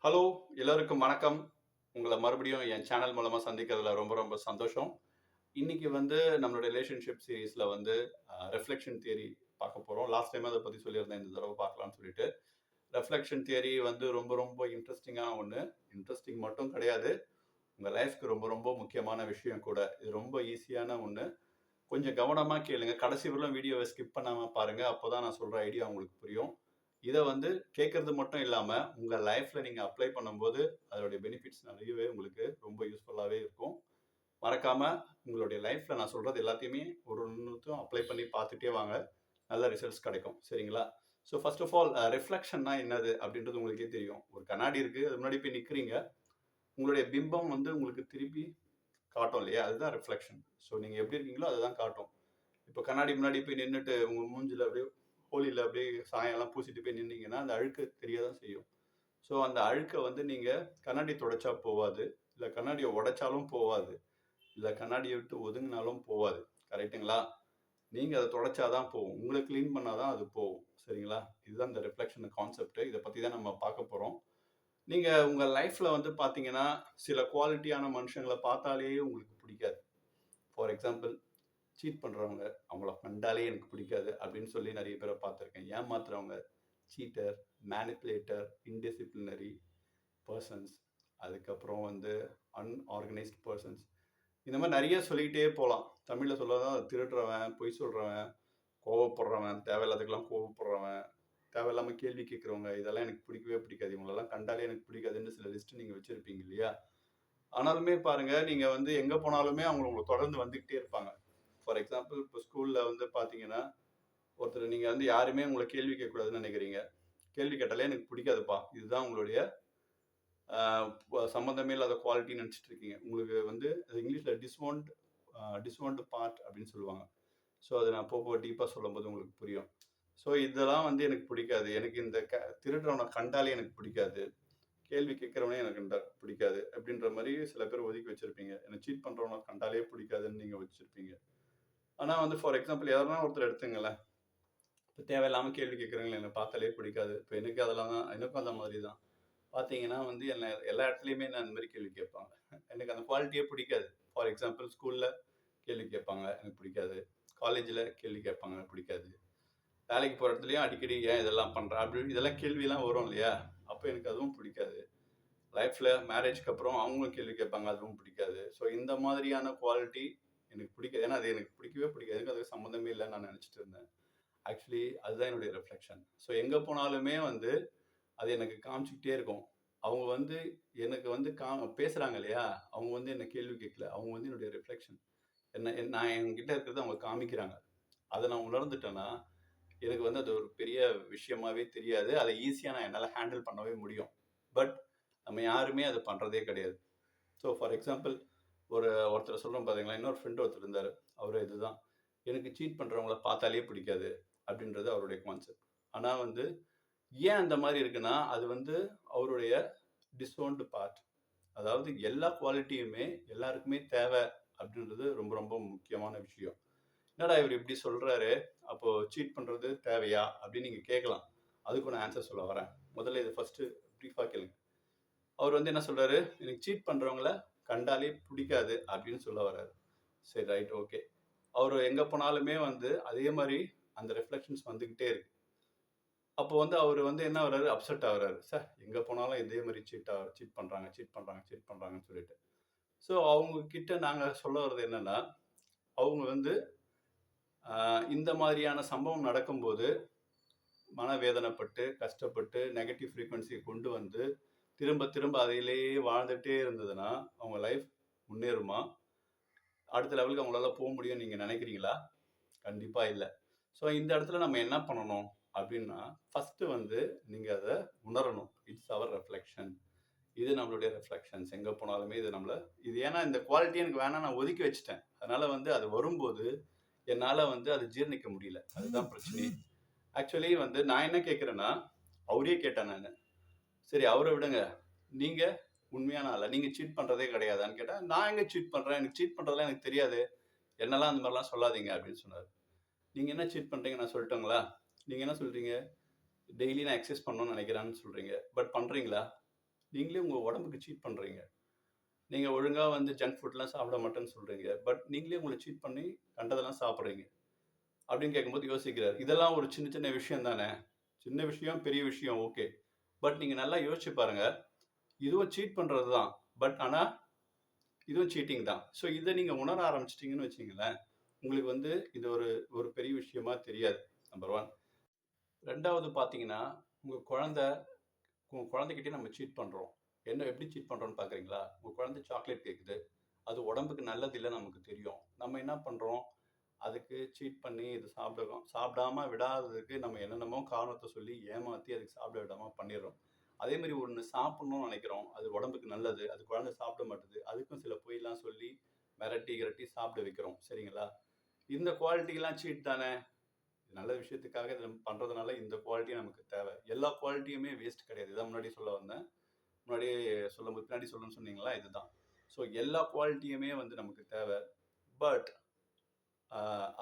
Hello, எல்லோருக்கும் வணக்கம். உங்கள மறுபடியும் என் சேனல் மூலமா சந்திக்கிறதுல ரொம்ப ரொம்ப சந்தோஷம். இன்னைக்கு வந்து நம்மளோட ரிலேஷன்ஷிப் சீரிஸ்ல வந்து ரிஃப்ளெக்ஷன் தியரி பார்க்க போறோம். லாஸ்ட் டைம் அத பத்தி சொல்லியிருந்தேன். இந்த தடவ பார்க்கலாம்னு சொல்லிட்டு. ரிஃப்ளெக்ஷன் தியரி வந்து ரொம்ப ரொம்ப இன்ட்ரஸ்டிங்கான ஒண்ணு. இன்ட்ரஸ்டிங் மட்டும் கிடையாது. உங்க லைஃப்க்கு ரொம்ப ரொம்ப முக்கியமான விஷயம் கூட. இது ரொம்ப ஈஸியான ஒண்ணு. கொஞ்சம் கவனமா கேளுங்க. கடைசி வரலும் வீடியோவ ஸ்கிப் பண்ணாம பாருங்க. அப்பதான் நான் சொல்ற ஐடியா உங்களுக்கு புரியும். இத வந்து கேட்கறது மட்டும் இல்லாம, உங்க லைஃப்ல நீங்க அப்ளை பண்ணும்போது, அதோடைய பெனிஃபிட்ஸ் நிறையவே உங்களுக்கு ரொம்ப யூஸ்ஃபுல்லாவே இருக்கும். மறக்காம உங்களுடைய லைஃப்ல நான் சொல்றது எல்லாத்தையுமே ஒரு ஒண்ணுத்தும் அப்ளை பண்ணி பார்த்துட்டே வாங்க. நல்ல ரிசல்ட்ஸ் கிடைக்கும். சரிங்களா? ஸோ ஃபர்ஸ்ட் ஆஃப் ஆல் ரிஃப்ளெக்ஷன்னா என்னது? அப்படின்றது உங்களுக்கே தெரியும். ஒரு கண்ணாடி இருக்கு. அது முன்னாடி போய் நிக்கிறீங்க. உங்களுடைய பிம்பம் வந்து உங்களுக்கு திருப்பி காட்டும் இல்லையா? அதுதான் ரிஃப்ளெக்ஷன். ஸோ நீங்க எப்படி இருக்கீங்களோ அதுதான் காட்டும். இப்போ கண்ணாடி முன்னாடி போய் நின்னுட்டு உங்க மூஞ்சில அப்படியே ஹோலியில அப்படியே சாயம்லாம் பூசிட்டு போய் நின்னீங்கன்னா, அந்த அழுக்கு தெரிய தான் செய்யும். ஸோ அந்த அழுக்க வந்து நீங்க கண்ணாடி துடைச்சா போவாது. இல்ல கண்ணாடிய உடைச்சாலும் போவாது. இல்ல கண்ணாடிய விட்டு ஒதுங்குனாலும் போவாது. கரெக்ட்டுங்களா? நீங்க அத துடைச்சா தான் போகும். உங்கள கிளீன் பண்ணா தான் அது போகும். சரிங்களா? இதுதான் இந்த ரிஃப்ளெக்ஷன் கான்செப்ட். இத பத்தி தான் நம்ம பார்க்க போறோம். நீங்க உங்க லைஃப்ல வந்து பார்த்தீங்கன்னா, சில குவாலிட்டியான மனுஷங்கள பார்த்தாலே உங்களுக்கு பிடிக்காது. ஃபார் எக்ஸாம்பிள் சீட் பண்றவங்க, அவங்கள கண்டாலே எனக்கு பிடிக்காது அப்படின்னு சொல்லி நெறைய பேர பார்த்துருக்கேன். ஏமாத்துறவங்க, சீட்டர், மேனிப்புலேட்டர், இன்டிசிப்ளினரி பெர்சன்ஸ், அதுக்கப்புறம் வந்து அன்ஆர்கனைஸ்ட் பெர்சன்ஸ். இந்த மாரி நெறைய சொல்லிக்கிட்டே போலாம். தமிழ்ல சொல்லதான் திருடுறவன், பொய் சொல்றவன், கோவப்படுறவன், தேவையில்லாததுக்கெல்லாம் கோவப்படுறவன், தேவையில்லாம கேள்வி கேட்கிறவங்க, இதெல்லாம் எனக்கு பிடிக்கவே பிடிக்காது. இவங்களெல்லாம் கண்டாலே எனக்கு பிடிக்காதுன்னு சில லிஸ்ட் நீங்க வச்சிருப்பீங்க இல்லையா? ஆனாலுமே பாருங்க, நீங்க வந்து எங்க போனாலுமே அவங்க உங்கள தொடர்ந்து வந்துகிட்டே இருப்பாங்க. ஃபார் எக்ஸாம்பிள் இப்போ ஸ்கூல்ல வந்து பார்த்தீங்கன்னா, ஒருத்தர் நீங்க வந்து யாருமே உங்கள கேள்வி கேட்கக்கூடாதுன்னு நினைக்கிறீங்க. கேள்வி கேட்டாலே எனக்கு பிடிக்காதுப்பா. இதுதான் உங்களுடைய அ சம்மந்தமே இல்லாத குவாலிட்டின்னு நினைச்சிட்டு இருக்கீங்க. உங்களுக்கு வந்து அது இங்கிலீஷ்ல டிஸ்ஓன்ட் பார்ட் அப்படின்னு சொல்லுவாங்க. ஸோ அத நான் போக போக டீப்பா சொல்லும்போது உங்களுக்கு புரியும். ஸோ இதெல்லாம் வந்து எனக்கு பிடிக்காது. எனக்கு இந்த திருடுறவன கண்டாலே எனக்கு பிடிக்காது. கேள்வி கேட்கிறவனே எனக்கு பிடிக்காது. அப்படின்ற மாரி சில பேர் ஒதுக்கி வச்சிருப்பீங்க. என்ன சீட் பண்றவன கண்டாலே பிடிக்காதுன்னு நீங்க வச்சிருப்பீங்க. ஆனா வந்து ஃபார் எக்ஸாம்பிள் யாருன்னா ஒருத்தர் எடுத்துங்களேன். இப்ப தேவையில்லாம கேள்வி கேட்கிறவங்கள என்ன பார்த்தாலே பிடிக்காது. இப்ப எனக்கு அதெல்லாம் தான் எனக்கும் அந்த மாதிரி தான். பார்த்தீங்கன்னா வந்து என்ன எல்லா இடத்துலயுமே என்ன அந்த மாரி கேள்வி கேட்பாங்க. எனக்கு அந்த குவாலிட்டியே பிடிக்காது. ஃபார் எக்ஸாம்பிள் ஸ்கூல்ல கேள்வி கேட்பாங்க. எனக்கு பிடிக்காது. காலேஜ்ல கேள்வி கேட்பாங்க. எனக்கு பிடிக்காது. வேலைக்கு போற இடத்துலயும் அடிக்கடி ஏன் இதெல்லாம் பண்ற? அப்படி இதெல்லாம் கேள்விலாம் வரும் இல்லையா? அப்ப எனக்கு அதுவும் பிடிக்காது. லைஃப்ல மேரேஜ்க்கு அப்புறம் அவங்களும் கேள்வி கேட்பாங்க. அதுவும் பிடிக்காது. ஸோ இந்த மாதிரியான குவாலிட்டி எனக்கு பிடிக்காது. ஏன்னா அது எனக்கு பிடிக்கவே பிடிக்காது. எனக்கு அதுக்கு சம்மந்தமே இல்லன்னு நான் நினைச்சுட்டு இருந்தேன். ஆக்சுவலி அதுதான் என்னுடைய ரிஃப்ளெக்ஷன். ஸோ எங்க போனாலுமே வந்து அது எனக்கு காமிச்சுக்கிட்டே இருக்கும். அவங்க வந்து எனக்கு வந்து பேசுறாங்க இல்லையா? அவங்க வந்து என்ன கேள்வி கேட்கல. அவங்க வந்து என்னுடைய ரிஃப்ளெக்ஷன். நான் என்கிட்ட இருக்கிறத அவங்க காமிக்கிறாங்க. அத நான் உணர்ந்துட்டேன்னா, எனக்கு வந்து அது ஒரு பெரிய விஷயமாவே தெரியாது. அத ஈஸியா என்னால ஹேண்டில் பண்ணவே முடியும். பட் நம்ம யாருமே அத பண்றதே கிடையாது. ஸோ ஃபார் எக்ஸாம்பிள் ஒருத்தர சொல்றோம் பார்த்தீங்களா? இன்னொரு ஃப்ரெண்ட் ஒருத்தர் இருந்தாரு. அவரு இதுதான். எனக்கு சீட் பண்றவங்கள பார்த்தாலே பிடிக்காது. அப்படின்றது அவருடைய கான்செப்ட். ஆனா வந்து ஏன் அந்த மாரி இருக்குன்னா, அது வந்து அவருடைய டிஸோன்ட் பார்ட். அதாவது எல்லா குவாலிட்டியுமே எல்லாருக்குமே தேவை அப்படின்றது ரொம்ப ரொம்ப முக்கியமான விஷயம். என்னடா இவரு இப்படி சொல்றாரு, அப்போ சீட் பண்றது தேவையா? அப்படின்னு நீங்க கேட்கலாம். அதுக்கு நான் ஆன்சர் சொல்ல வரேன். முதல்ல இத ஃபர்ஸ்ட் பிரீஃபா கேளுங்க. அவர் வந்து என்ன சொல்றாரு, எனக்கு சீட் பண்றவங்கள கண்டாலே பிடிக்காது அப்படின்னு சொல்ல வர்றாரு. சரி ரைட் ஓகே. அவரு எங்க போனாலுமே வந்து அதே மாரி அந்த ரிஃப்ளெக்ஷன்ஸ் வந்துகிட்டே இருக்கு. அப்போ வந்து அவரு வந்து என்ன ஆகுறாரு, அப்செட் ஆகுறாரு. எங்க போனாலும் இதே மாரி சீட் பண்றாங்க, சீட் பண்றாங்கன்னு சொல்லிட்டு. ஸோ அவங்க கிட்ட நாங்க சொல்ல வர்றது என்னன்னா, அவங்க வந்து இந்த மாதிரியான சம்பவம் நடக்கும்போது மனவேதனைப்பட்டு, கஷ்டப்பட்டு, நெகட்டிவ் ஃப்ரீக்வென்சிய கொண்டு வந்து, திரும்ப திரும்ப அதிலேயே வாழ்ந்துட்டே இருந்ததுன்னா, அவங்க லைஃப் முன்னேறுமா? அடுத்த லெவலுக்கு அவங்களால முடியும்னு நீங்க நினைக்கிறீங்களா? கண்டிப்பா இல்ல. ஸோ இந்த இடத்துல நம்ம என்ன பண்ணணும் அப்படின்னா, ஃபர்ஸ்ட் வந்து நீங்க அத உணரணும். It's our reflection. இது நம்மளுடைய ரிஃப்ளெக்ஷன்ஸ். எங்க போனாலுமே இது ஏன்னா இந்த குவாலிட்டி எனக்கு வேணாம் நான் ஒதுக்கி வச்சுட்டேன். அதனால வந்து அது வரும்போது, என்னால வந்து அத ஜீரணிக்க முடியல. அதுதான் பிரச்சனையே. ஆக்சுவலி வந்து நான் என்ன கேட்கிறேன்னா, அவரையே கேட்டேன் நானு. சரி அவர விடுங்க. நீங்க உண்மையான ஆளா? நீங்க சீட் பண்றதே கிடையாதான்னு கேட்டா, நான் எங்க சீட் பண்றேன்? எனக்கு சீட் பண்றதெல்லாம் எனக்கு தெரியாதே. என்னலாம் அந்த மாரிலாம் சொல்லாதீங்க அப்படின்னு சொன்னாரு. நீங்க என்ன சீட் பண்றீங்க நான் சொல்லட்டுங்களா? நீங்க என்ன சொல்றீங்க? டெய்லி நான் எக்சர்சைஸ் பண்ணணும்னு நினைக்கிறேன்னு சொல்றீங்க. பட் பண்றீங்களா? நீங்களே உங்கள் உடம்புக்கு சீட் பண்ணுறீங்க. நீங்கள் ஒழுங்காக வந்து ஜங்க் ஃபுட்லாம் சாப்பிட மாட்டேன்னு சொல்கிறீங்க. பட் நீங்களே உங்களை சீட் பண்ணி கண்டதெல்லாம் சாப்பிட்றீங்க அப்படின்னு கேட்கும்போது யோசிக்கிறார். இதெல்லாம் ஒரு சின்ன சின்ன விஷயம் தானே, சின்ன விஷயம் பெரிய விஷயம் ஓகே. பட் நீங்கள் நல்லா யோசிச்சு பாருங்கள், இதுவும் சீட் பண்ணுறது தான். பட் ஆனால் இதுவும் சீட்டிங் தான். ஸோ இதை நீங்கள் உணர ஆரம்பிச்சிட்டிங்கன்னு வச்சிங்களேன், உங்களுக்கு வந்து இது ஒரு ஒரு பெரிய விஷயமா தெரியாது. நம்பர் 1. 2வது பார்த்தீங்கன்னா, உங்கள் குழந்தைகிட்டே நம்ம சீட் பண்ணுறோம். என்ன எப்படி சீட் பண்ணுறோன்னு பார்க்குறீங்களா? உங்கள் குழந்தை சாக்லேட் கேட்குது, அது உடம்புக்கு நல்லது இல்லைன்னு நமக்கு தெரியும். நம்ம என்ன பண்ணுறோம், அதுக்கு சீட் பண்ணி இது சாப்பிடாம விடாததுக்கு நம்ம என்னென்னமோ காரணத்தை சொல்லி ஏமாற்றி அதுக்கு சாப்பிட விடாமல் பண்ணிடுறோம். அதே மாதிரி ஒன்று சாப்பிட்ணுன்னு நினைக்கிறோம், அது உடம்புக்கு நல்லது, அது குழந்தை சாப்பிட மாட்டுது, அதுக்கும் சில பொய்லாம் சொல்லி மிரட்டி கிரட்டி சாப்பிட வைக்கிறோம். சரிங்களா? இந்த குவாலிட்டிலாம் சீட் தானே. நல்ல விஷயத்துக்காக இதை நம்ம பண்ணுறதுனால இந்த குவாலிட்டி நமக்கு தேவை. எல்லா குவாலிட்டியுமே வேஸ்ட் கிடையாது. இதான் முன்னாடி சொல்ல வந்தேன். பின்னாடி சொல்லணும்னு சொன்னீங்களா, இதுதான். ஸோ எல்லா குவாலிட்டியுமே வந்து நமக்கு தேவை. பட்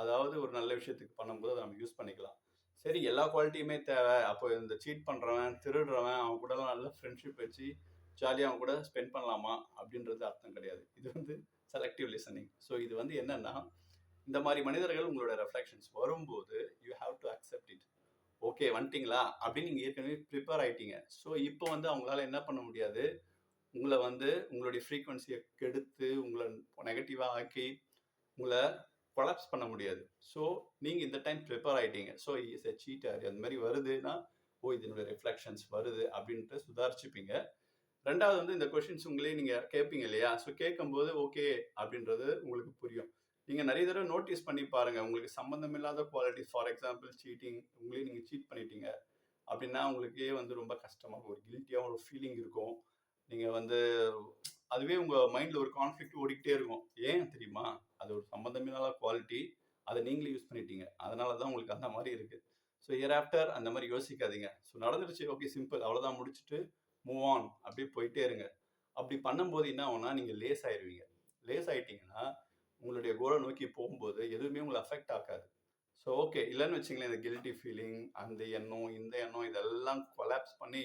அதாவது ஒரு நல்ல விஷயத்துக்கு பண்ணும்போது அதை நம்ம யூஸ் பண்ணிக்கலாம். சரி, எல்லா குவாலிட்டியுமே தேவை, அப்போ இந்த சீட் பண்ணுறவன், திருடுறவன், அவன் கூடலாம் நல்ல ஃப்ரெண்ட்ஷிப் வச்சு ஜாலியாக அவன் கூட ஸ்பெண்ட் பண்ணலாமா அப்படின்றது அர்த்தம் கிடையாது. இது வந்து செலக்டிவ் லிசனிங். ஸோ இது வந்து என்னன்னா, இந்த மாதிரி மனிதர்கள் உங்களோட ரெஃப்ளெக்ஷன்ஸ் வரும்போது you have to accept it. Okay வந்துட்டிங்களா அப்படின்னு நீங்கள் ஏற்கனவே ப்ரிப்பேர் ஆகிட்டீங்க. ஸோ இப்போ வந்து அவங்களால என்ன பண்ண முடியாது, உங்களை வந்து உங்களுடைய ஃப்ரீக்வன்சியை கெடுத்து உங்களை நெகட்டிவாக ஆக்கி உங்களை கொலாப்ஸ் பண்ண முடியாது. ஸோ நீங்கள் இந்த டைம் ப்ரிப்பேர் ஆகிட்டீங்க. ஸோ இஸ் எ சீட்டர், அந்த மாதிரி வருதுன்னா, ஓ இதனுடைய ரிஃப்ளெக்ஷன்ஸ் வருது அப்படின்ட்டு சுதாரிச்சுப்பீங்க. 2வது வந்து இந்த கொஷின்ஸ் உங்களே நீங்கள் கேட்பீங்க இல்லையா? ஸோ கேட்கும்போது ஓகே அப்படின்றது உங்களுக்கு புரியும். நீங்கள் நிறைய தடவை நோட்டீஸ் பண்ணி பாருங்கள், உங்களுக்கு சம்மந்தம் இல்லாத குவாலிட்டி, ஃபார் எக்ஸாம்பிள் சீட்டிங், உங்களே நீங்கள் சீட் பண்ணிட்டீங்க அப்படின்னா உங்களுக்கே வந்து ரொம்ப கஷ்டமாக ஒரு கில்ட்டியாக ஒரு ஃபீலிங் இருக்கும். நீங்கள் வந்து அதுவே உங்கள் மைண்டில் ஒரு கான்ஃப்ளிக்ட் ஓடிக்கிட்டே இருக்கும். ஏன் தெரியுமா? அது ஒரு சம்மந்தமில்லாத குவாலிட்டி, அதை நீங்களே யூஸ் பண்ணிட்டீங்க. அதனால தான் உங்களுக்கு அந்த மாதிரி இருக்குது. ஸோ இயர் ஆஃப்டர் அந்த மாதிரி யோசிக்காதீங்க. ஸோ நடந்துருச்சு, ஓகே சிம்பிள், அவ்வளோதான், முடிச்சுட்டு மூவ் ஆன் அப்படியே போயிட்டே இருங்க. அப்படி பண்ணும்போது என்ன ஆகும்னா, நீங்கள் லேஸ் ஆயிடுவீங்க. லேஸ் ஆகிட்டிங்கன்னா உங்களுடைய கோலை நோக்கி போகும்போது எதுவுமே உங்களை அஃபெக்ட் ஆகாது. ஸோ ஓகே இல்லைன்னு வச்சிங்களேன், இந்த கில்ட்டி ஃபீலிங், அந்த எண்ணம், இந்த எண்ணம், இதெல்லாம் கொலாப்ஸ் பண்ணி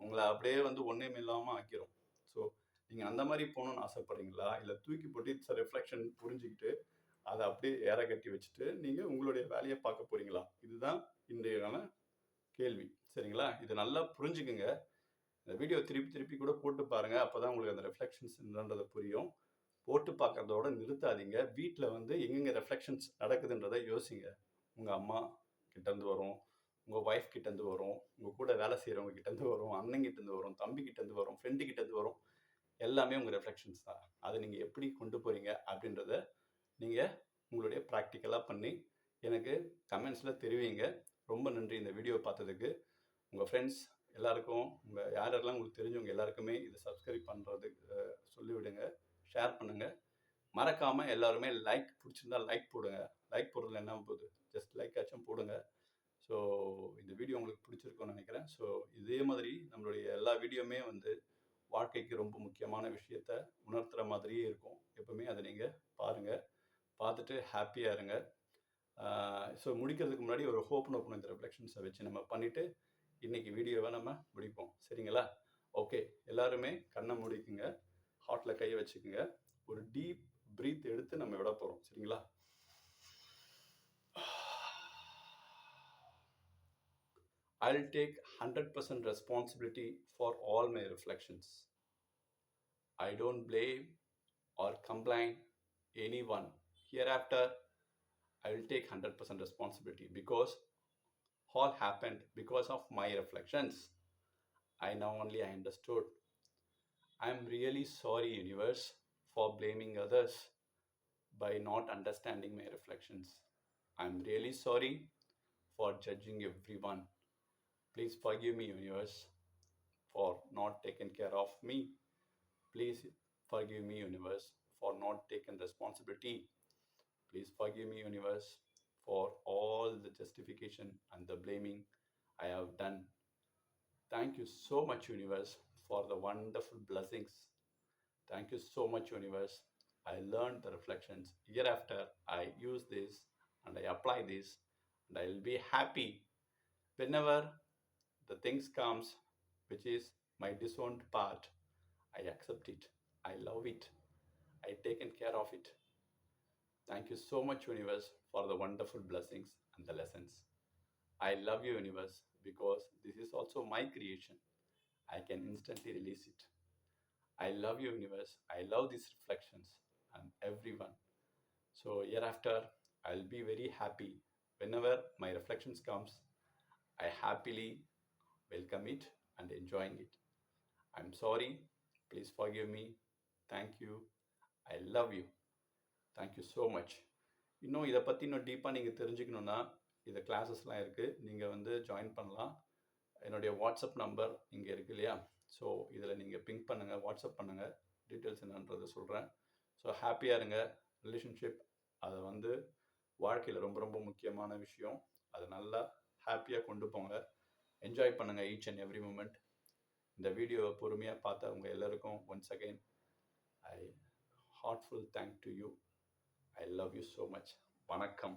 உங்களை அப்படியே வந்து ஒன்றும் இல்லாமல் ஆக்கிரும். ஸோ நீங்கள் அந்த மாதிரி போகணுன்னு ஆசைப்படுறீங்களா, இல்லை தூக்கி போட்டு இட்ஸ் ரிஃப்ளெக்ஷன் புரிஞ்சுக்கிட்டு அதை அப்படியே ஏற கட்டி வச்சுட்டு நீங்கள் உங்களுடைய வேலையை பார்க்க போகிறீங்களா? இதுதான் இன்றையான கேள்வி. சரிங்களா? இது நல்லா புரிஞ்சுக்குங்க. இந்த வீடியோ திருப்பி திருப்பி கூட போட்டு பாருங்கள், அப்போ தான் உங்களுக்கு அந்த ரெஃப்ளெக்ஷன்ஸ் என்னன்றதை புரியும். போட்டு பார்க்குறதோட நிறுத்தாதீங்க. வீட்டில் வந்து எங்கெங்கே ரெஃப்ளெக்ஷன்ஸ் நடக்குதுன்றதை யோசிங்க. உங்கள் அம்மா கிட்டேருந்து வரும், உங்கள் ஒய்ஃப் கிட்டேருந்து வரும், உங்கள் கூட வேலை செய்கிறவங்க கிட்டேருந்து வரும், அண்ணங்கிட்டேருந்து வரும், தம்பி கிட்டேருந்து வரும், ஃப்ரெண்டு கிட்டேருந்து வரும். எல்லாமே உங்கள் ரெஃப்ளெக்ஷன்ஸ் தான். அதை நீங்கள் எப்படி கொண்டு போகிறீங்க அப்படின்றத நீங்கள் உங்களுடைய ப்ராக்டிக்கலாக பண்ணி எனக்கு கமெண்ட்ஸில் தெரிவிங்க. ரொம்ப நன்றி இந்த வீடியோ பார்த்ததுக்கு. உங்கள் ஃப்ரெண்ட்ஸ் எல்லாருக்கும், யாரெல்லாம் உங்களுக்கு தெரிஞ்சவங்க எல்லாருக்குமே இதை சப்ஸ்கிரைப் பண்ணுறதுக்கு சொல்லிவிடுங்க, ஷேர் பண்ணுங்கள். மறக்காமல் எல்லாருமே லைக், பிடிச்சிருந்தா லைக் போடுங்க. லைக் போடுறதுல என்ன போகுது, ஜஸ்ட் லைக் ஆச்சும் போடுங்க. ஸோ இந்த வீடியோ உங்களுக்கு பிடிச்சிருக்கும்னு நினைக்கிறேன். ஸோ இதே மாதிரி நம்மளுடைய எல்லா வீடியோவுமே வந்து வாழ்க்கைக்கு ரொம்ப முக்கியமான விஷயத்த உணர்த்துற மாதிரியே இருக்கும். எப்பவுமே அதை நீங்கள் பாருங்கள், பார்த்துட்டு ஹாப்பியாக இருங்க. ஸோ முடிக்கிறதுக்கு முன்னாடி ஒரு ஹோப்னு ஓப்பன் இந்த ரெஃப்ளெக்ஷன்ஸை வச்சு நம்ம பண்ணிவிட்டு இன்றைக்கி வீடியோவை நம்ம முடிப்போம். சரிங்களா? ஓகே, எல்லாருமே கண்ணை மூடிக்குங்க, ஹார்ட்டில் கையை வச்சுக்குங்க, ஒரு டீப் ப்ரீத் எடுத்து நம்ம விட போகிறோம். சரிங்களா? I'll take 100% responsibility for all my reflections. I don't blame or complain anyone. Hereafter, I will take 100% responsibility because all happened because of my reflections. I now only I understood. I'm really sorry, universe, for blaming others by not understanding my reflections. I'm really sorry for judging everyone. Please forgive me, universe, for not taking care of me. Please forgive me, universe, for not taking responsibility. Please forgive me, universe, for all the justification and the blaming I have done. Thank you so much, universe, for the wonderful blessings. Thank you so much, universe. I learned the reflections. Hereafter, I use this and I apply this, and I will be happy whenever the things comes which is my disowned part, I accept it. I love it. I taken care of it. Thank you so much, universe, for the wonderful blessings and the lessons. I love you, universe, because this is also my creation. I can instantly release it. I love you, universe. I love these reflections and everyone. So hereafter, I'll be very happy whenever my reflections comes. I happily welcome it and enjoying it. I'm sorry. Please forgive me. Thank you. I love you. Thank you so much. இன்னும் இதை பற்றி இன்னும் டீப்பாக நீங்கள் தெரிஞ்சுக்கணுன்னா இதை கிளாஸஸ்லாம் இருக்குது, நீங்கள் வந்து ஜாயின் பண்ணலாம். என்னுடைய வாட்ஸ்அப் நம்பர் இங்கே இருக்குது இல்லையா? ஸோ இதில் நீங்கள் பிங்க் பண்ணுங்கள், வாட்ஸ்அப் பண்ணுங்கள், டீட்டெயில்ஸ் என்னன்றதை சொல்கிறேன். ஸோ ஹாப்பியாக இருங்க. ரிலேஷன்ஷிப் அதை வந்து வாழ்க்கையில் ரொம்ப ரொம்ப முக்கியமான விஷயம். அதை நல்லா ஹாப்பியாக கொண்டு போங்க. என்ஜாய் பண்ணுங்கள் ஈச் அண்ட் எவ்ரி மூமெண்ட். இந்த வீடியோவை பொறுமையாக பார்த்தவங்க எல்லாருக்கும் once again I heartful thank to you. I love you so much. Vanakkam.